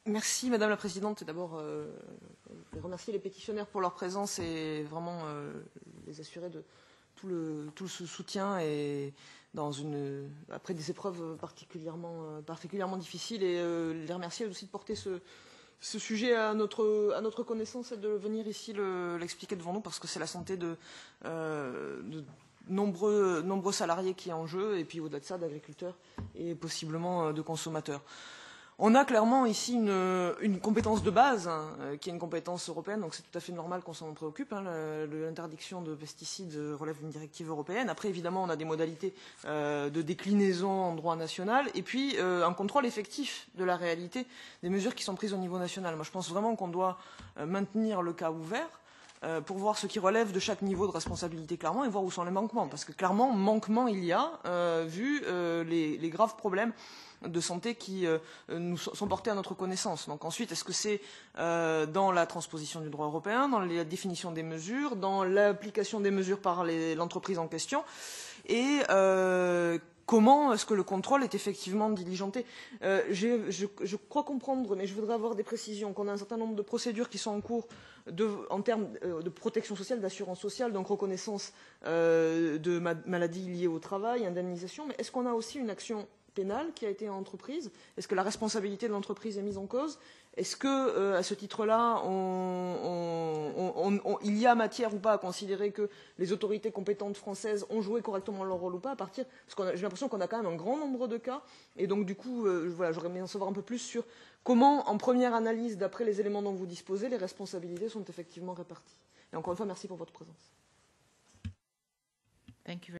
Merci Madame la Présidente. D'abord, je vais remercier les pétitionnaires pour leur présence et vraiment les assurer de tout le soutien et après des épreuves particulièrement difficiles et les remercier aussi de porter ce sujet à notre connaissance et de venir ici l'expliquer devant nous parce que c'est la santé de nombreux salariés qui est en jeu et puis au-delà de ça d'agriculteurs et possiblement de consommateurs. On a clairement ici une compétence de base qui est une compétence européenne, donc c'est tout à fait normal qu'on s'en préoccupe. L'interdiction de pesticides relève d'une directive européenne. Après, évidemment, on a des modalités de déclinaison en droit national et puis un contrôle effectif de la réalité des mesures qui sont prises au niveau national. Moi, je pense vraiment qu'on doit maintenir le cas ouvert pour voir ce qui relève de chaque niveau de responsabilité clairement et voir où sont les manquements. Parce que clairement, manquement il y a, vu les graves problèmes de santé qui nous sont portés à notre connaissance. Donc ensuite, est-ce que c'est dans la transposition du droit européen, dans la définition des mesures, dans l'application des mesures par l'entreprise en question et comment est-ce que le contrôle est effectivement diligenté? Je crois comprendre, mais je voudrais avoir des précisions, qu'on a un certain nombre de procédures qui sont en cours en termes de protection sociale, d'assurance sociale, donc reconnaissance de maladies liées au travail, indemnisation, mais est-ce qu'on a aussi une action pénale qui a été entreprise? Est-ce que la responsabilité de l'entreprise est mise en cause? Est-ce que, à ce titre-là, il y a matière ou pas à considérer que les autorités compétentes françaises ont joué correctement leur rôle ou pas à partir... Parce que j'ai l'impression qu'on a quand même un grand nombre de cas. Et donc, du coup, voilà, j'aurais aimé en savoir un peu plus sur comment, en première analyse, d'après les éléments dont vous disposez, les responsabilités sont effectivement réparties. Et encore une fois, merci pour votre présence.